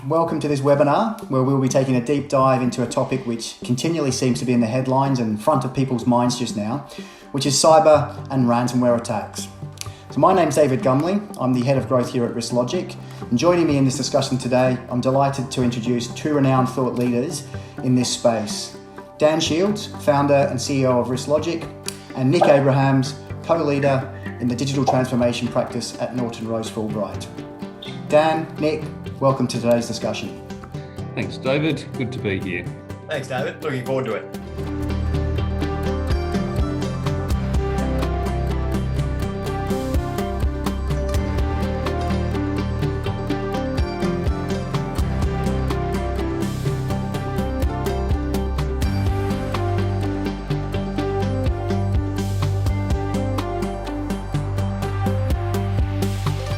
Welcome to this webinar where we'll be taking a deep dive into a topic which continually seems to be in the headlines and front of people's minds just now, which is cyber and ransomware attacks. So my name's David Gumley, I'm the Head of Growth here at RiskLogic, and joining me in this discussion today, I'm delighted to introduce two renowned thought leaders in this space. Dan Shields, Founder and CEO of RiskLogic, and Nick Abrahams, Co-Leader in the Digital Transformation Practice at Norton Rose Fulbright. Dan, Nick, welcome to today's discussion. Thanks, David. Good to be here. Thanks, David. Looking forward to it.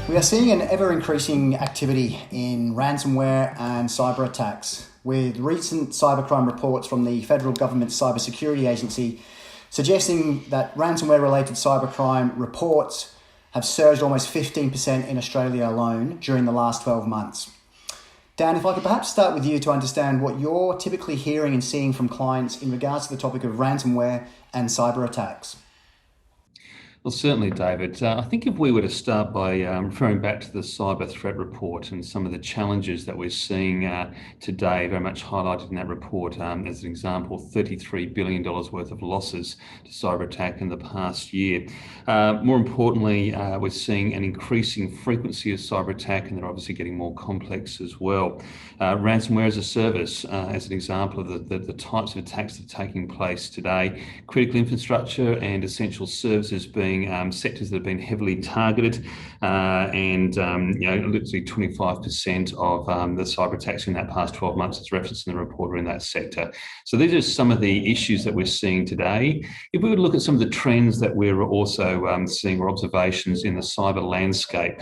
We are seeing an ever-increasing activity in ransomware and cyber attacks, with recent cybercrime reports from the federal government's cybersecurity agency suggesting that ransomware-related cybercrime reports have surged almost 15% in Australia alone during the last 12 months. Dan, if I could perhaps start with you to understand what you're typically hearing and seeing from clients in regards to the topic of ransomware and cyber attacks. Well, certainly, David. I think if we were to start by referring back to the cyber threat report and some of the challenges that we're seeing today, very much highlighted in that report, as an example, $33 billion worth of losses to cyber attack in the past year. More importantly, we're seeing an increasing frequency of cyber attack, and they're obviously getting more complex as well. Ransomware as a service, as an example of the types of attacks that are taking place today. Critical infrastructure and essential services being sectors that have been heavily targeted, and literally 25% of the cyber attacks in that past 12 months, as referenced in the report, are in that sector. So these are some of the issues that we're seeing today. If we would look at some of the trends that we're also seeing, or observations in the cyber landscape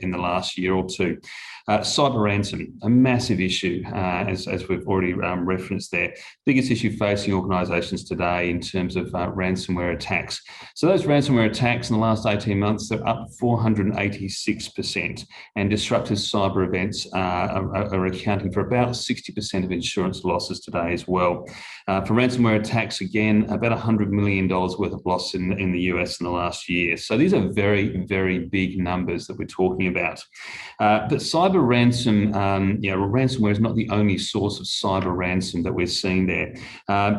in the last year or two. Cyber ransom, a massive issue, as we've already referenced there. Biggest issue facing organisations today in terms of ransomware attacks. So those ransomware attacks in the last 18 months, they're up 486%, and disruptive cyber events are accounting for about 60% of insurance losses today as well. For ransomware attacks, again, about $100 million worth of loss in the US in the last year. So these are very, very big numbers that we're talking about. But cyber ransom, ransomware is not the only source of cyber ransom that we're seeing there.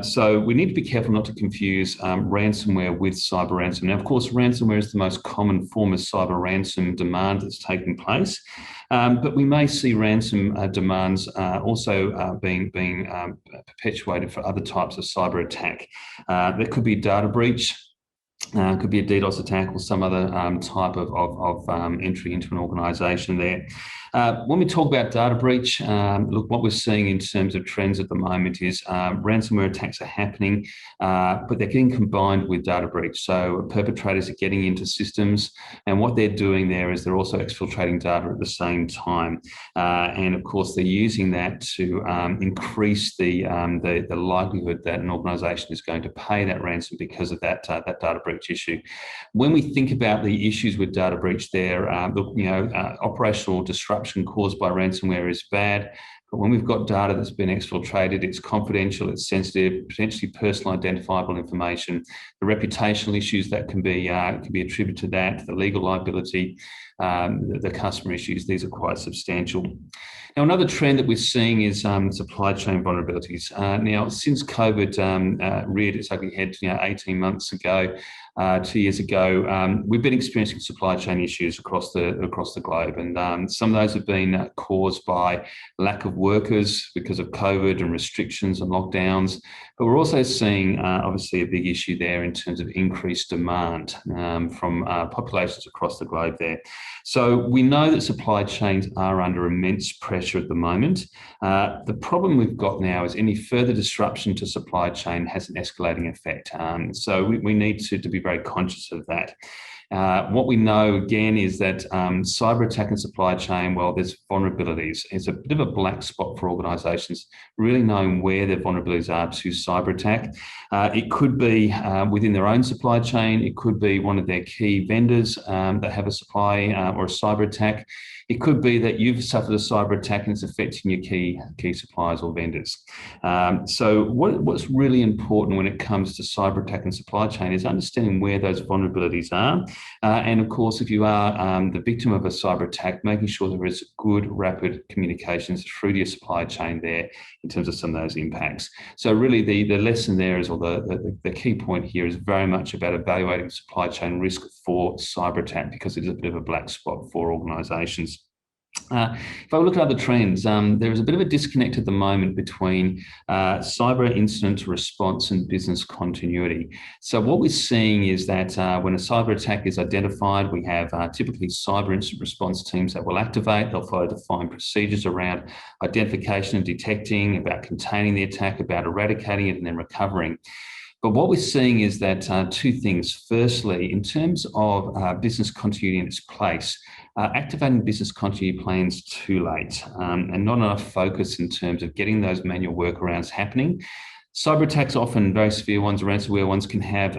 So we need to be careful not to confuse ransomware with cyber ransom. Now, of course, ransomware is the most common form of cyber ransom demand that's taking place. But we may see ransom demands also being perpetuated for other types of cyber attack. There could be data breach. Could be a DDoS attack or some other type of entry into an organisation there. When we talk about data breach, look, what we're seeing in terms of trends at the moment is ransomware attacks are happening, but they're getting combined with data breach. So perpetrators are getting into systems, and what they're doing there is they're also exfiltrating data at the same time. And of course, they're using that to increase the likelihood that an organisation is going to pay that ransom because of that data breach issue. When we think about the issues with data breach there, operational disruption caused by ransomware is bad. But when we've got data that's been exfiltrated, it's confidential, it's sensitive, potentially personal identifiable information, the reputational issues that can be attributed to that, the legal liability, the customer issues, these are quite substantial. Now, another trend that we're seeing is supply chain vulnerabilities. Now, since COVID reared its ugly head 18 months ago, 2 years ago, we've been experiencing supply chain issues across the globe, and some of those have been caused by lack of workers because of COVID and restrictions and lockdowns. But we're also seeing, obviously, a big issue there in terms of increased demand from populations across the globe there. So we know that supply chains are under immense pressure at the moment. The problem we've got now is any further disruption to supply chain has an escalating effect. So we need to be very conscious of that. What we know, again, is that cyber attack and supply chain, well, there's vulnerabilities. It's a bit of a black spot for organisations, really knowing where their vulnerabilities are to cyber attack. It could be within their own supply chain. It could be one of their key vendors that have a supply or a cyber attack. It could be that you've suffered a cyber attack and it's affecting your key suppliers or vendors. So what's really important when it comes to cyber attack and supply chain is understanding where those vulnerabilities are. And of course, if you are the victim of a cyber attack, making sure there is good, rapid communications through your supply chain there in terms of some of those impacts. So really the lesson there is, or the key point here is very much about evaluating supply chain risk for cyber attack, because it is a bit of a black spot for organisations. If I look at other trends, there is a bit of a disconnect at the moment between cyber incident response and business continuity. So what we're seeing is that when a cyber attack is identified, we have typically cyber incident response teams that will activate. They'll follow defined procedures around identification and detecting, about containing the attack, about eradicating it, and then recovering. But what we're seeing is that two things. Firstly, in terms of business continuity in its place, activating business continuity plans too late and not enough focus in terms of getting those manual workarounds happening. Cyber attacks, often very severe ones, ransomware ones, can have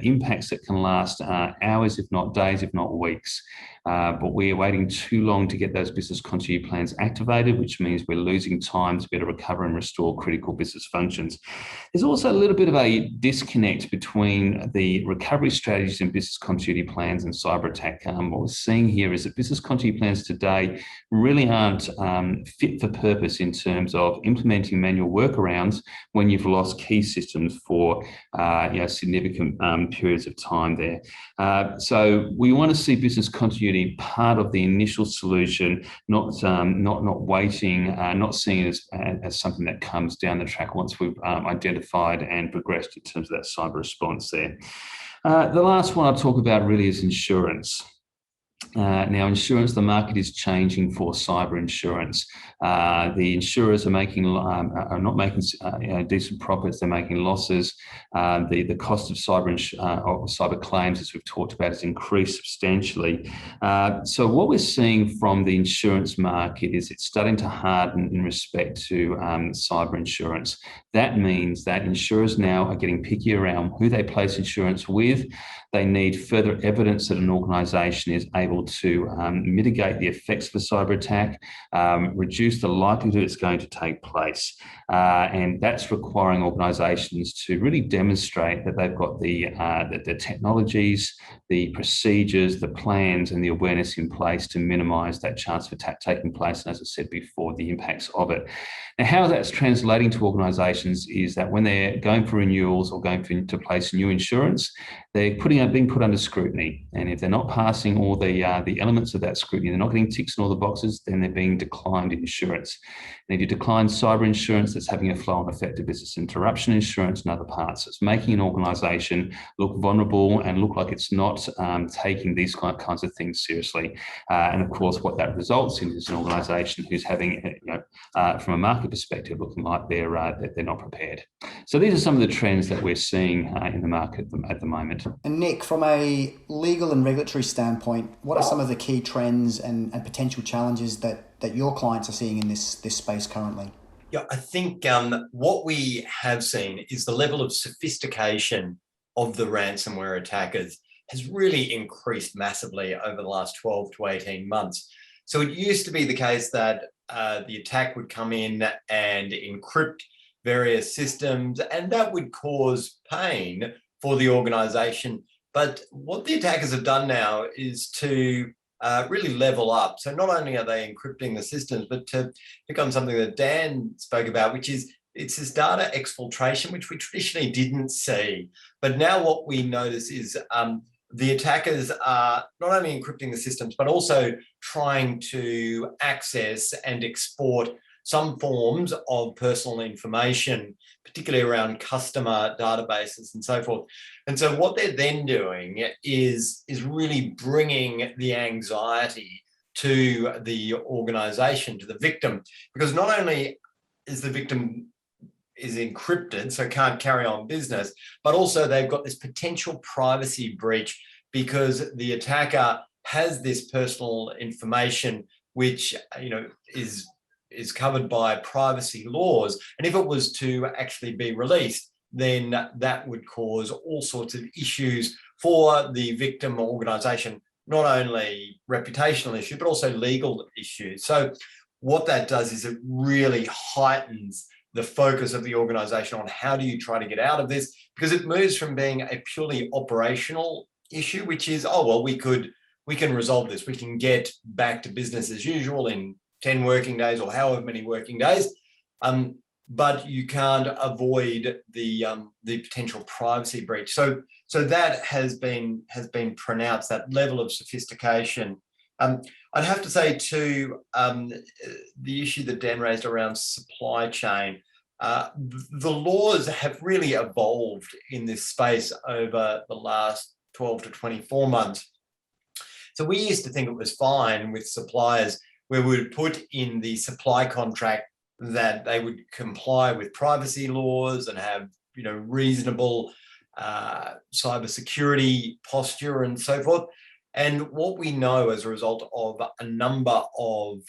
impacts that can last hours, if not days, if not weeks. But we're waiting too long to get those business continuity plans activated, which means we're losing time to be able to recover and restore critical business functions. There's also a little bit of a disconnect between the recovery strategies and business continuity plans and cyber attack. What we're seeing here is that business continuity plans today really aren't fit for purpose in terms of implementing manual workarounds when you've lost key systems for significant periods of time there. So we want to see business continuity part of the initial solution, not waiting, not seeing it as something that comes down the track once we've identified and progressed in terms of that cyber response there. The last one I'll talk about really is insurance. Now, insurance, the market is changing for cyber insurance. The insurers are not making decent profits; they're making losses. The cost of cyber claims, as we've talked about, has increased substantially. So what we're seeing from the insurance market is it's starting to harden in respect to cyber insurance. That means that insurers now are getting picky around who they place insurance with. They need further evidence that an organisation is able to mitigate the effects of a cyber attack, reduce the likelihood it's going to take place. And that's requiring organisations to really demonstrate that they've got the technologies, the procedures, the plans and the awareness in place to minimise that chance of attack taking place. And as I said before, the impacts of it. Now, how that's translating to organisations is that when they're going for renewals or going to place new insurance, they're being put under scrutiny. And if they're not passing all the elements of that scrutiny, they're not getting ticks in all the boxes, then they're being declined insurance. And if you decline cyber insurance, that's having a flow-on effect to business interruption insurance and other parts. It's making an organisation look vulnerable and look like it's not taking these kinds of things seriously. And of course, what that results in is an organisation who's having, from a market perspective, looking like they're not prepared. So these are some of the trends that we're seeing in the market at the moment. And Nick, from a legal and regulatory standpoint, what are some of the key trends and potential challenges that your clients are seeing in this space currently? Yeah, I think what we have seen is the level of sophistication of the ransomware attackers has really increased massively over the last 12 to 18 months. So it used to be the case that the attack would come in and encrypt various systems, and that would cause pain for the organization. But what the attackers have done now is to really level up. So not only are they encrypting the systems, but to pick on something that Dan spoke about, which is it's this data exfiltration, which we traditionally didn't see. But now what we notice is the attackers are not only encrypting the systems, but also trying to access and export some forms of personal information, particularly around customer databases and so forth. And so what they're then doing is really bringing the anxiety to the organization, to the victim, because not only is the victim is encrypted, so can't carry on business, but also they've got this potential privacy breach because the attacker has this personal information, which is covered by privacy laws. And if it was to actually be released, then that would cause all sorts of issues for the victim organisation, not only reputational issue, but also legal issue. So what that does is it really heightens the focus of the organization on how do you try to get out of this, because it moves from being a purely operational issue, which is, oh, well, we can resolve this. We can get back to business as usual in 10 working days or however many working days. But you can't avoid the potential privacy breach. So that has been pronounced, that level of sophistication. I'd have to say too, the issue that Dan raised around supply chain, the laws have really evolved in this space over the last 12 to 24 months. So we used to think it was fine with suppliers where we would put in the supply contract that they would comply with privacy laws and have, reasonable cybersecurity posture and so forth. And what we know as a result of a number of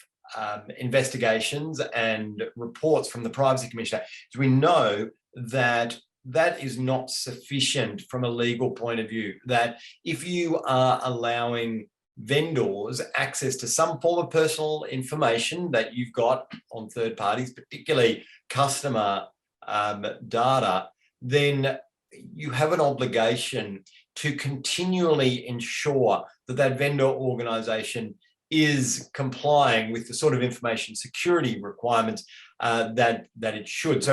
investigations and reports from the Privacy Commissioner is we know that that is not sufficient from a legal point of view, that if you are allowing vendors access to some form of personal information that you've got on third parties, particularly customer data, then you have an obligation to continually ensure that that vendor organization is complying with the sort of information security requirements that it should.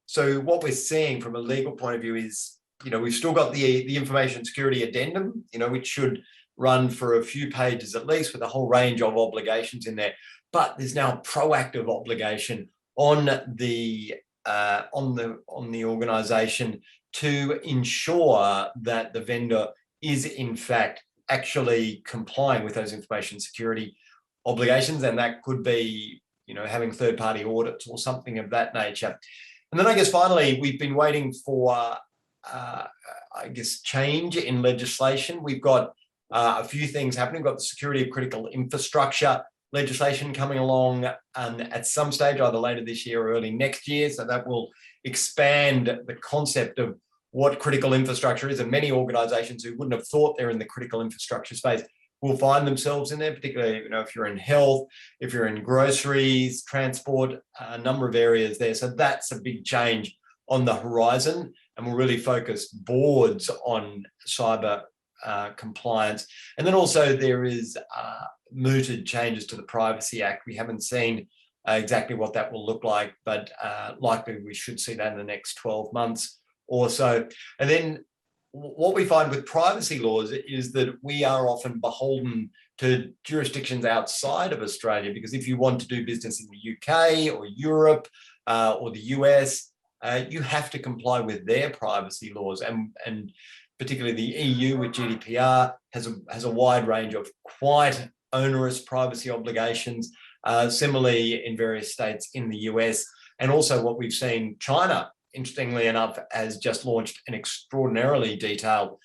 So what we're seeing from a legal point of view is, we've still got the information security addendum, which should run for a few pages at least with a whole range of obligations in there. But there's now a proactive obligation on the organization to ensure that the vendor is in fact actually complying with those information security obligations. And that could be, having third-party audits or something of that nature. And then I guess finally, we've been waiting for, change in legislation. We've got a few things happening. We've got the security of critical infrastructure legislation coming along at some stage, either later this year or early next year. So that will expand the concept of what critical infrastructure is. And many organizations who wouldn't have thought they're in the critical infrastructure space will find themselves in there, particularly, if you're in health, if you're in groceries, transport, a number of areas there. So that's a big change on the horizon, and we'll really focus boards on cyber compliance. And then also there is mooted changes to the Privacy Act. We haven't seen exactly what that will look like, but likely we should see that in the next 12 months or so. And then what we find with privacy laws is that we are often beholden to jurisdictions outside of Australia, because if you want to do business in the UK or Europe or the US, you have to comply with their privacy laws. And particularly the EU with GDPR has a wide range of quite onerous privacy obligations. Similarly, in various states in the US, and also what we've seen, China, interestingly enough, has just launched an extraordinarily detailed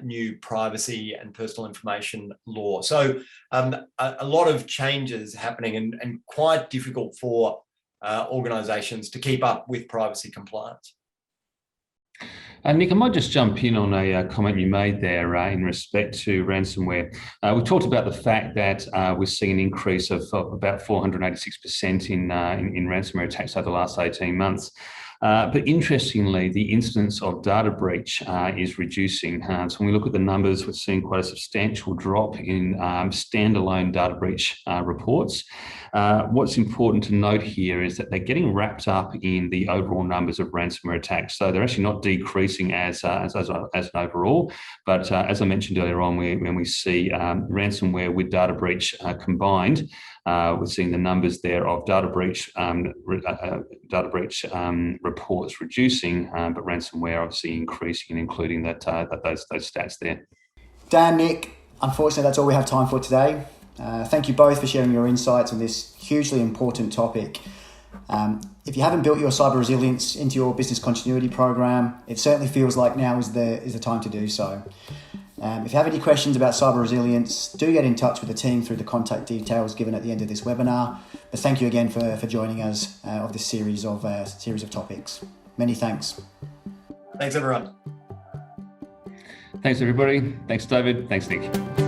new privacy and personal information law. So a lot of changes happening and quite difficult for organisations to keep up with privacy compliance. Nick, I might just jump in on a comment you made there in respect to ransomware. We talked about the fact that we're seeing an increase of about 486% in ransomware attacks over the last 18 months. But interestingly, the incidence of data breach is reducing. So when we look at the numbers, we're seeing quite a substantial drop in standalone data breach reports. What's important to note here is that they're getting wrapped up in the overall numbers of ransomware attacks. So they're actually not decreasing as an overall, but as I mentioned earlier on, when we see ransomware with data breach combined, we're seeing the numbers there of data breach reports reducing, but ransomware obviously increasing, and including those stats there. Dan, Nick, unfortunately that's all we have time for today. Thank you both for sharing your insights on this hugely important topic. If you haven't built your cyber resilience into your business continuity program, it certainly feels like now is the time to do so. If you have any questions about cyber resilience, do get in touch with the team through the contact details given at the end of this webinar. But thank you again for joining us of this series of topics. Many thanks. Thanks, everyone. Thanks, everybody. Thanks, David. Thanks, Nick.